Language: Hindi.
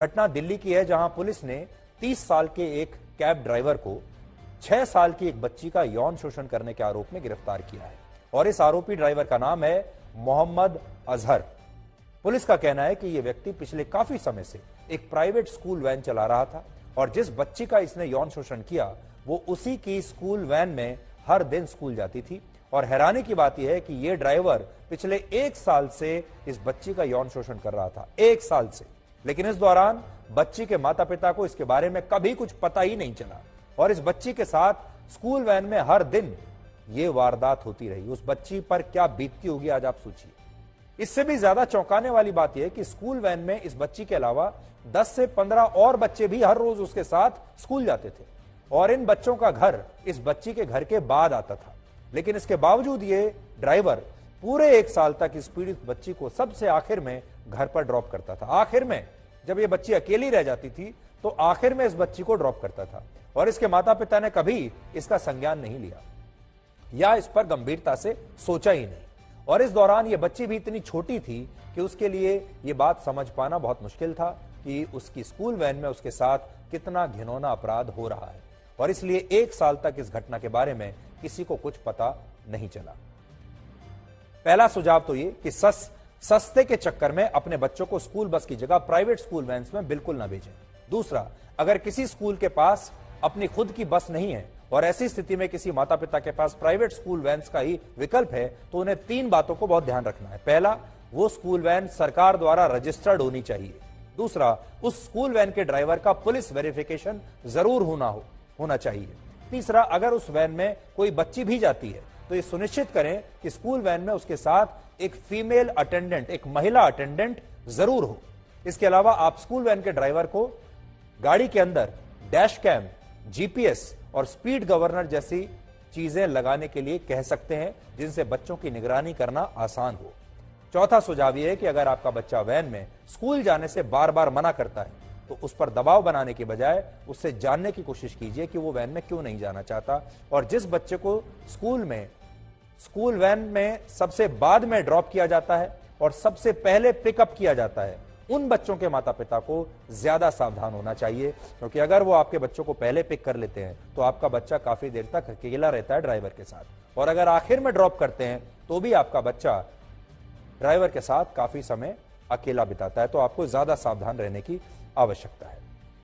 घटना दिल्ली की है, जहां पुलिस ने 30 साल के एक कैब ड्राइवर को 6 साल की एक बच्ची का यौन शोषण करने के आरोप में गिरफ्तार किया है। और इस आरोपी ड्राइवर का नाम है मोहम्मद अजहर। पुलिस का कहना है कि यह व्यक्ति पिछले काफी समय से एक प्राइवेट स्कूल वैन चला रहा था और जिस बच्ची का इसने यौन शोषण किया वो उसी की स्कूल वैन में हर दिन स्कूल जाती थी। और हैरानी की बात यह है कि यह ड्राइवर पिछले 1 साल से इस बच्ची का यौन शोषण कर रहा था, 1 साल से। लेकिन इस दौरान बच्ची के माता पिता को इसके बारे में कभी कुछ पता ही नहीं चला और इस बच्ची के साथ स्कूल वैन में हर दिन ये वारदात होती रही। उस बच्ची पर क्या बीतती होगी आज आप सोचिए। इससे भी ज्यादा चौंकाने वाली बात यह है कि स्कूल वैन में इस बच्ची के अलावा 10 से 15 और बच्चे भी हर रोज उसके साथ स्कूल जाते थे और इन बच्चों का घर इस बच्ची के घर के बाद आता था। लेकिन इसके बावजूद ये ड्राइवर पूरे 1 साल तक इस पीड़ित बच्ची को सबसे आखिर में घर पर ड्रॉप करता था। आखिर में जब ये बच्ची अकेली रह जाती थी तो आखिर में इस बच्ची को ड्रॉप करता था और इसके माता पिता ने कभी इसका संज्ञान नहीं लिया या इस पर गंभीरता से सोचा ही नहीं। और इस दौरान ये बच्ची भी इतनी छोटी थी कि उसके लिए ये बात समझ पाना बहुत मुश्किल था कि उसकी स्कूल वैन में उसके साथ कितना घिनौना अपराध हो रहा है। और इसलिए 1 साल तक इस घटना के बारे में किसी को कुछ पता नहीं चला। पहला सुझाव तो ये कि सस्ते के चक्कर में अपने बच्चों को स्कूल बस की जगह प्राइवेट स्कूल वैन्स में बिल्कुल ना भेजें। दूसरा, अगर किसी स्कूल के पास अपनी खुद की बस नहीं है और ऐसी स्थिति में किसी माता पिता के पास प्राइवेट स्कूल वैन्स का ही विकल्प है तो उन्हें 3 बातों को बहुत ध्यान रखना है। पहला, वो स्कूल वैन सरकार द्वारा रजिस्टर्ड होनी चाहिए। दूसरा, उस स्कूल वैन के ड्राइवर का पुलिस वेरिफिकेशन जरूर होना चाहिए। तीसरा, अगर उस वैन में कोई बच्ची भी जाती है तो ये सुनिश्चित करें कि स्कूल वैन में उसके साथ एक फीमेल अटेंडेंट, एक महिला अटेंडेंट जरूर हो। इसके अलावा आप स्कूल वैन के ड्राइवर को गाड़ी के अंदर डैश कैम, जीपीएस और स्पीड गवर्नर जैसी चीजें लगाने के लिए कह सकते हैं जिनसे बच्चों की निगरानी करना आसान हो। चौथा सुझाव यह है कि अगर आपका बच्चा वैन में स्कूल जाने से बार बार मना करता है तो उस पर दबाव बनाने की बजाय उससे जानने की कोशिश कीजिए कि वो वैन में क्यों नहीं जाना चाहता। और जिस बच्चे को स्कूल वैन में सबसे बाद में ड्रॉप किया जाता है और सबसे पहले पिकअप किया जाता है, उन बच्चों के माता पिता को ज्यादा सावधान होना चाहिए, क्योंकि अगर वो आपके बच्चों को पहले पिक कर लेते हैं तो आपका बच्चा काफी देर तक अकेला रहता है ड्राइवर के साथ। और अगर आखिर में ड्रॉप करते हैं तो भी आपका बच्चा ड्राइवर के साथ काफी समय अकेला बिताता है। तो आपको ज्यादा सावधान रहने की आवश्यकता है।